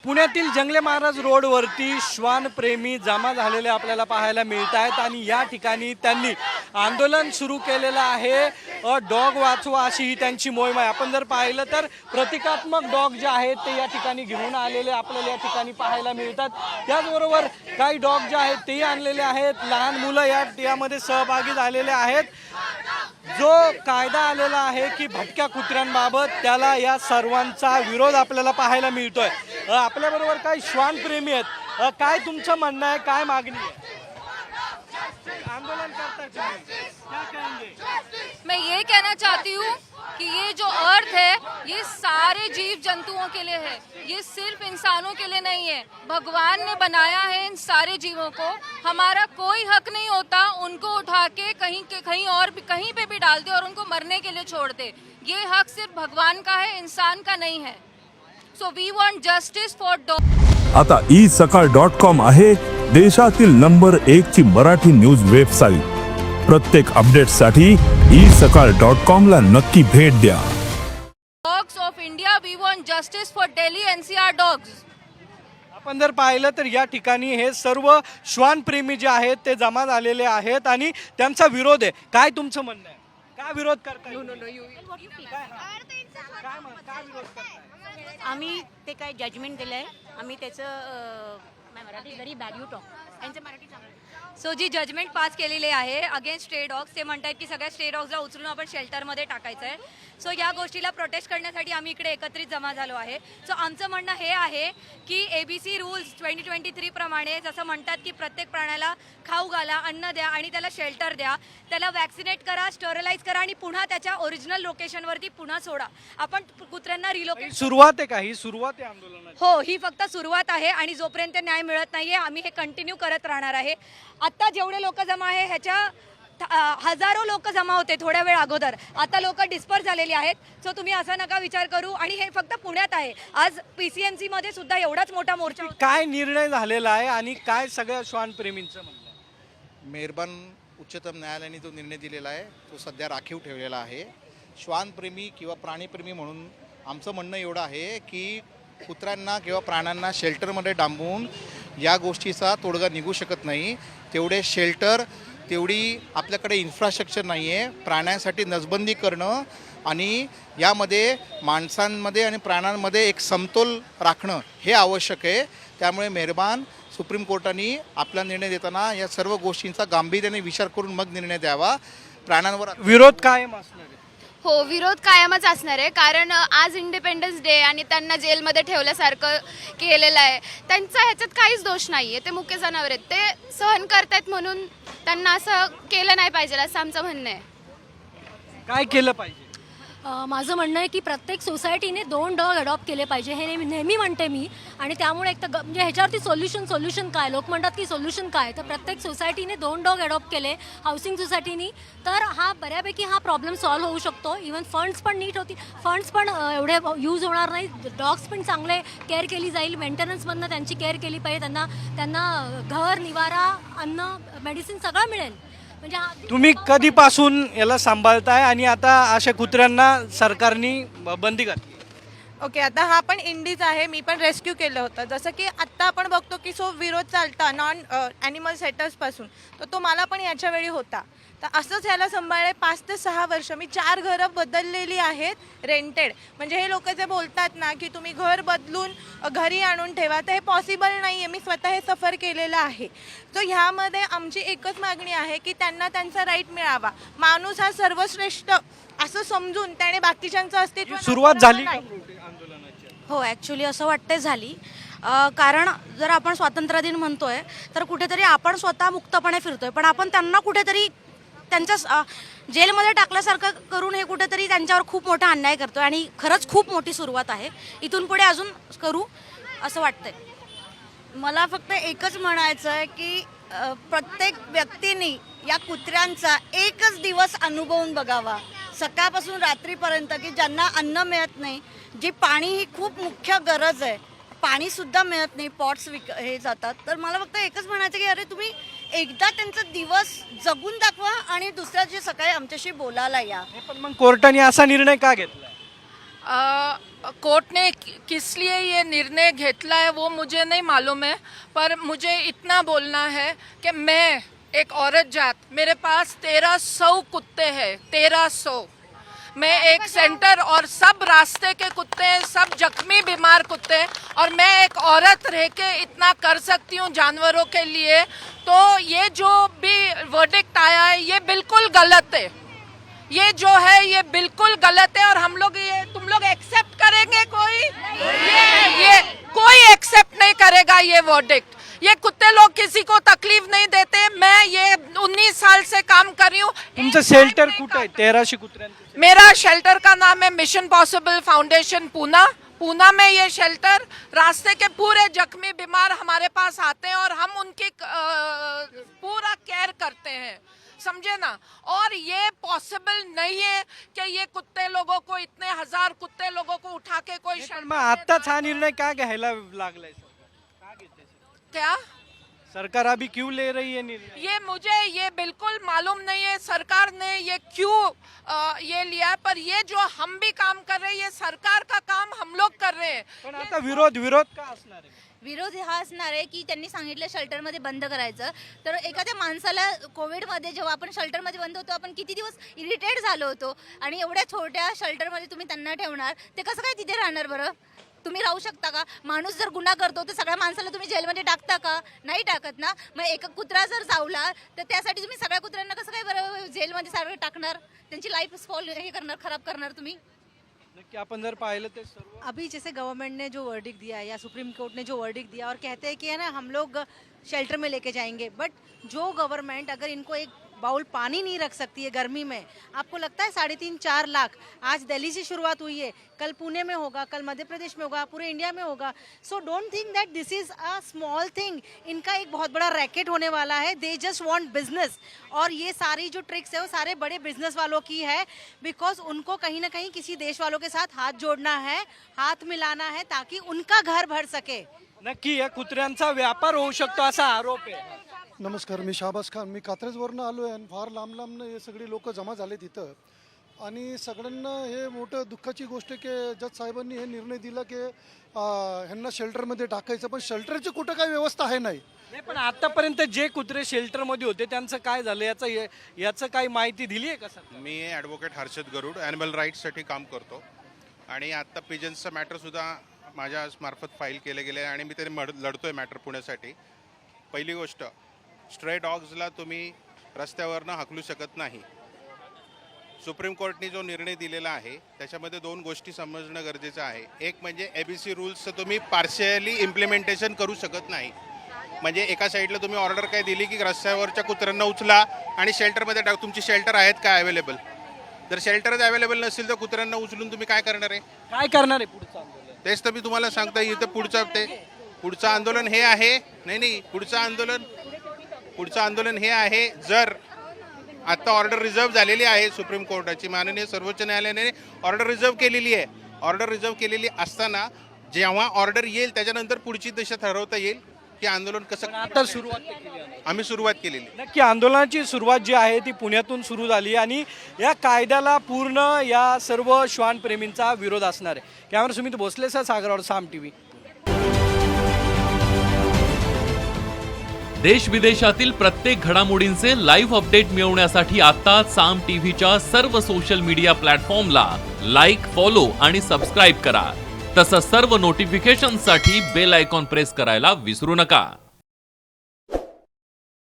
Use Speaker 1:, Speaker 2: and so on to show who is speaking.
Speaker 1: पुण्यातील जंगले महाराज रोडवरती श्वानप्रेमी जमा झालेले आपल्याला पाहायला मिळत आहेत आणि या ठिकाणी त्यांनी आंदोलन सुरू केलेलं आहे। डॉग वाचवा अशी ही त्यांची मोहीम आहे। आपण जर पाहिलं तर प्रतिकात्मक डॉग जे आहेत ते या ठिकाणी घेऊन आलेले आपल्याला या ठिकाणी पाहायला मिळतात। त्याचबरोबर काही डॉग जे आहेत तेही आणलेले आहेत। लहान मुलं यामध्ये सहभागी झालेले आहेत। जो कायदा आलेला आहे की भटक्या कुत्र्यांबाबत त्याला या सर्वांचा विरोध आपल्याला पाहायला मिळतोय। आपल्याबरोबर काही श्वानप्रेमी आहेत। काय तुमचं म्हणणं आहे, काय मागणी आहे? आंदोलन करताय तुम्ही, क्या कहेंगे?
Speaker 2: मैं ये कहना चाहती हूँ कि ये जो अर्थ है ये सारे जीव जंतुओं के लिए है, ये सिर्फ इंसानों के लिए नहीं है। भगवान ने बनाया है इन सारे जीवों को, हमारा कोई हक नहीं होता उनको उठा के कहीं और भी कहीं पे भी डाल दे और उनको मरने के लिए छोड़ दे। ये हक सिर्फ भगवान का है, इंसान का नहीं है। So we want justice for dog.
Speaker 3: आता isakal.com आहे देशातील नंबर 1 ची मराठी न्यूज वेबसाईट। प्रत्येक अपडेटसाठी isakal.com ला नक्की भेट द्या।
Speaker 2: Dogs of India, we want justice for Delhi NCR dogs.
Speaker 1: आपण जर पाहिलं तर या ठिकाणी हे सर्व श्वानप्रेमी जे आहेत ते जमा झालेले आहेत आणि त्यांचा विरोध आहे। काय तुमचं म्हणणं आहे? काय विरोध करताय? काय विरोध करताय?
Speaker 4: आम्ही ते काय जजमेंट दिलंय, आम्ही त्याचं Marathi very bad you talk त्यांचं मराठी चांगलं।
Speaker 2: सो जी जजमेंट पास केलेली आहे अगेन्स्ट स्ट्रे डॉग्स, ते म्हणतात की सगळ्या स्ट्रे डॉग्सला उचलून आपण शेल्टरमध्ये टाकायचं आहे। सो या गोष्टीला प्रोटेस्ट करण्यासाठी आम्ही इकडे एकत्रित जमा झालो आहे। सो आमचं म्हणणं हे आहे की ABC रूल्स 2023 प्रमाणे जसं म्हणतात की प्रत्येक प्राण्याला खाऊ घाला, अन्न द्या आणि त्याला शेल्टर द्या, त्याला वॅक्सिनेट करा, स्टरलाइज करा आणि पुन्हा त्याच्या ओरिजिनल लोकेशनवरती पुन्हा सोडा। आपण कुत्र्यांना रिलोकेट
Speaker 1: सुरुवात आहे का? ही सुरुवात आहे आंदोलनाची?
Speaker 2: हो, ही फक्त सुरुवात आहे आणि जोपर्यंत न्याय मिळत नाहीये आम्ही हे कंटिन्यू करत राहणार आहे। आता जेवढे लोक जमा आहे ह्याच्या हजारो लोक जमा होते थोड्या वेळ अगोदर, आता लोक डिस्पर्स झालेली आहेत। सो तुम्ही असा नका विचार करू आणि हे फक्त पुण्यात आहे, आज PCMC मध्ये सुद्धा एवढाच मोठा मोर्चा होता।
Speaker 1: काय निर्णय झालेला आहे आणि काय सगळ्या श्वानप्रेमींचं म्हणणं आहे?
Speaker 5: मेहरबान उच्चतम न्यायालयाने जो निर्णय दिलेला आहे तो सध्या राखीव ठेवलेला आहे। श्वानप्रेमी किंवा प्राणीप्रेमी म्हणून आमचं म्हणणं एवढं आहे की कुत्र्यांना किंवा प्राण्यांना शेल्टरमध्ये डांबून या गोष्टीचा तोडगा निघू शकत नाही। तेवढे शेल्टर, तेवढी आपल्याकडे इन्फ्रास्ट्रक्चर नाही आहे। प्राण्यांसाठी नसबंदी करणं आणि यामध्ये माणसांमध्ये आणि प्राण्यांमध्ये एक समतोल राखणं हे आवश्यक आहे। त्यामुळे मेहरबान सुप्रीम कोर्टाने आपला निर्णय देताना या सर्व गोष्टींचा गांभीर्याने विचार करून मग निर्णय द्यावा। प्राण्यांवर
Speaker 1: विरोध कायम असणार आहे?
Speaker 6: हो, विरोध कायमच असणार आहे, कारण आज इंडिपेंडन्स डे आणि त्यांना जेलमध्ये ठेवल्यासारखं केलेलं आहे। त्यांचा ह्याच्यात काहीच दोष नाही आहे, ते मुख्य जनावर आहेत, ते सहन करतायत म्हणून त्यांना असं केलं नाही पाहिजे असं आमचं म्हणणं आहे।
Speaker 1: काय केलं पाहिजे?
Speaker 7: माझं म्हणणं आहे की प्रत्येक सोसायटीने 2 डॉग अडॉप्ट केले पाहिजे, हे नेहमी म्हणते मी। आणि त्यामुळे एक तर म्हणजे ह्याच्यावरती सोल्युशन काय, लोक म्हणतात की सोल्युशन काय, तर प्रत्येक सोसायटीने 2 डॉग अडॉप्ट केले हाऊसिंग सोसायटीनी, तर हा बऱ्यापैकी हा प्रॉब्लेम सॉल्व्ह होऊ शकतो। इवन फंड्स पण नीट होतील, फंड्स पण एवढे यूज होणार नाही, डॉग्स पण चांगले केअर केली जाईल, मेंटेनन्समधनं त्यांची केअर केली पाहिजे, त्यांना घर, निवारा, अन्न, मेडिसिन सगळं मिळेल। म्हणजे
Speaker 1: तुम्ही कधीपासून याला सांभाळताय आणि आता अशा कुत्र्यांना सरकारने बंदी घातली?
Speaker 8: ओके, आता हा पण इंडीज आहे, मी पण रेस्क्यू केलं होतं। जसं की आत्ता आपण बघतो की विरोध चालता नॉन ॲनिमल सेटर्सपासून, तर तो मला पण याच्या वेळी होता। तर असंच ह्याला सांभाळले 5 ते 6 वर्ष मी 4 घरं बदललेली आहेत रेंटेड। म्हणजे हे लोक जे बोलतात ना की तुम्ही घर बदलून घरी आणून ठेवा, तर हे पॉसिबल नाही आहे, मी स्वतः हे सफर केलेलं आहे। तो ह्यामध्ये आमची एकच मागणी आहे की त्यांना त्यांचा राईट मिळावा। माणूस हा सर्वश्रेष्ठ असं समजून त्याने बाकीच्यांचं अस्तित्व
Speaker 1: सुरुवात झाली आंदोलनाची?
Speaker 4: हो, ॲक्च्युली असं वाटते झाली, कारण जर आपण स्वातंत्र्य दिन म्हणतोय तर कुठेतरी आपण स्वतः मुक्तपणे फिरतोय, पण आपण त्यांना कुठेतरी त्यांच्या जेलमध्ये टाकल्यासारखं करून हे कुठेतरी त्यांच्यावर खूप मोठा अन्याय करतोय आणि खरंच खूप मोठी सुरुवात आहे, इथून पुढे अजून करू असं वाटतंय।
Speaker 9: मला फक्त एकच म्हणायचं आहे की प्रत्येक व्यक्तीने या कुत्र्यांचा एकच दिवस अनुभवून बघावा, सकाळपासून रात्रीपर्यंत, की ज्यांना अन्न मिळत नाही, जी पाणी ही खूप मुख्य गरज आहे, पाणीसुद्धा मिळत नाही, पॉट्स हे जातात। तर मला फक्त एकच म्हणायचं की अरे तुम्ही एकदा त्यांचा दिवस जगून दाखवा आणि दुसऱ्या दिवशी सकाळी आमच्याशी बोलायला या।
Speaker 1: पण मग कोर्टाने असा निर्णय का घेतला?
Speaker 10: कोर्ट ने किस लिए ये निर्णय घेतला है वो मुझे नहीं मालूम है, पर मुझे इतना बोलना है कि मैं एक औरत जात, मेरे पास 1300 कुत्ते हैं, 1300। मैं एक सेंटर और सब रास्ते के कुत्ते हैं, सब जख्मी बीमार कुत्ते हैं, और मैं एक औरत रह के इतना कर सकती हूँ जानवरों के लिए। तो ये जो भी वर्डिक्ट आया है ये बिल्कुल गलत है, ये जो है ये बिल्कुल गलत है। और हम लोग ये, तुम लोग एक्सेप्ट करेंगे? कोई ये कोई एक्सेप्ट नहीं करेगा ये वर्डिक्ट। ये कुत्ते लोग किसी को तकलीफ नहीं देते। मैं ये 19 साल से काम कर रही हूँ।
Speaker 1: तुमचं शेल्टर कुठं आहे 1300 कुत्र्यांचं?
Speaker 10: मेरा शेल्टर का नाम है mission possible foundation Poona. Poona में ये शेल्टर, रास्ते के पूरे जख्मी बीमार हमारे पास आते हैं और हम उनकी पूरा केयर करते हैं, समझे ना। और ये पॉसिबल नहीं है कि ये कुत्ते लोगों को, इतने हजार कुत्ते लोगों को उठा के कोई
Speaker 1: पण मग आत्ताच हा निर्णय का घ्यायला लागलाय? का घेते
Speaker 10: क्या
Speaker 1: सरकार अभी क्यों ले रही है निर्णय?
Speaker 10: ये मुझे ये बिल्कुल मालूम नहीं है सरकार ने ये क्यों ये लिया, पर ये जो हम भी काम कर रहे हैं ये सरकार का काम हम लोग कर रहे हैं।
Speaker 1: पण आता विरोध का असणार आहे?
Speaker 4: विरोध हा असणार आहे की त्यांनी सांगितलं शेल्टरमध्ये बंद करायचं. तर एखाद्या माणसाला कोविडमध्ये जेव्हा आपण शेल्टरमध्ये बंद होतो, आपण किती दिवस इरिटेट झालो होतो, आणि एवढ्या छोट्या शेल्टरमध्ये तुम्ही त्यांना ठेवणार, ते कसं काय तिथे राहणार बरं? तुम्ही राहू शकता का? माणूस जर गुन्हा करतो तर सगळ्या माणसाला तुम्ही जेलमध्ये टाकता का? नाही टाकत ना. मग एक कुत्रा जर चावला तर त्यासाठी तुम्ही सगळ्या कुत्र्यांना कसं काय बरं जेलमध्ये सारखं टाकणार? त्यांची लाईफ स्पॉइल हे करणार, खराब करणार तुम्ही?
Speaker 1: नक्की आपण जर पाहिलं ते सर्व
Speaker 11: अभी जैसे गवर्नमेंट ने जो वर्डिक्ट दिया है या सुप्रीम कोर्ट ने जो वर्डिक्ट दिया और कहते हैं कि है ना हम लोग शेल्टर में लेके जाएंगे, बट जो गवर्नमेंट अगर इनको एक बाउल पानी नहीं रख सकती है गर्मी में, आपको लगता है 3.5-4 लाख, आज दिल्ली से शुरुआत हुई है, कल पुणे में होगा, कल मध्य प्रदेश में होगा, पूरे इंडिया में होगा. So don't think that this is a small thing. इनका एक बहुत बड़ा रैकेट होने वाला है. दे जस्ट वांट बिजनेस, और ये सारी जो ट्रिक्स है वो सारे बड़े बिजनेस वालों की है, बिकॉज उनको कहीं ना कहीं किसी देश वालों के साथ हाथ जोड़ना है, हाथ मिलाना है, ताकि उनका घर भर सके.
Speaker 1: नक्की या कुत्र्यांचा व्यापार होऊ शकतो असा आरोप आहे.
Speaker 12: नमस्कार, मी शाहबाज खान. मी कात्रजवरनं आलो आहे आणि फार लांब लांबनं हे सगळे लोक जमा झाले तिथं, आणि सगळ्यांना हे मोठं दुःखाची गोष्ट आहे की जज साहेबांनी हे निर्णय दिला की ह्यांना शेल्टरमध्ये टाकायचं, पण शेल्टरची कुठं काही व्यवस्था आहे नाही.
Speaker 1: नाही, पण आतापर्यंत जे कुत्रे शेल्टरमध्ये होते त्यांचं काय झालं याचं काही माहिती दिली आहे का सर?
Speaker 13: मी ॲडव्होकेट हर्षद गरुड ॲनिमल राईट्ससाठी काम करतो, आणि आत्ता पिजन्सचं मॅटरसुद्धा माझ्या मार्फत फाईल केलं गेलं आहे आणि मी त्याने लढतो आहे मॅटर पुण्यासाठी. पहिली गोष्ट, स्ट्रे डॉग्सला तुम्ही रस्त्यावरनं हाकलू शकत नाही. सुप्रीम कोर्टने जो निर्णय दिलेला आहे त्याच्यामध्ये 2 गोष्टी समजणं गरजेचं आहे. एक म्हणजे ABC रूल्सचं तुम्ही पार्शियली इम्प्लिमेंटेशन करू शकत नाही. म्हणजे एका साईडला तुम्ही ऑर्डर काय दिली की रस्त्यावरच्या कुत्र्यांना उचला आणि शेल्टरमध्ये टाक. तुमची शेल्टर आहेत का अवेलेबल? जर शेल्टरच अवेलेबल नसेल तर कुत्र्यांना उचलून तुम्ही काय करणार आहे?
Speaker 1: काय करणार आहे पुढचं आंदोलन?
Speaker 13: तेच तर मी तुम्हाला सांगता येईल. तर पुढचं आंदोलन हे आहे. नाही, पुढचं आंदोलन हे आहे, जर आता ऑर्डर रिझर्व झालेली आहे सुप्रीम कोर्टाची, माननीय सर्वोच्च न्यायालयाने ऑर्डर रिझर्व केलेली आहे. ऑर्डर रिझर्व केलेली असताना जेव्हा ऑर्डर येईल त्याच्यानंतर पुढची दिशा ठरवता येईल की आंदोलन कसं.
Speaker 1: आता आम्ही
Speaker 13: सुरुवात केलेली.
Speaker 1: नक्की आंदोलनाची सुरुवात जी आहे ती पुण्यातून सुरू झाली, आणि या कायद्याला पूर्ण या सर्व श्वानप्रेमींचा विरोध असणार आहे. कॅमेरा सुमित भोसले सह सागरवाड, साम TV.
Speaker 14: देश विदेशातील प्रत्येक घडामोडींचे लाईव्ह अपडेट मिळवण्यासाठी आता साम टीव्हीच्या सर्व सोशल मीडिया प्लॅटफॉर्मला लाईक, फॉलो आणि सबस्क्राईब करा. तसंच सर्व नोटिफिकेशनसाठी बेल आयकॉन प्रेस करायला विसरू नका.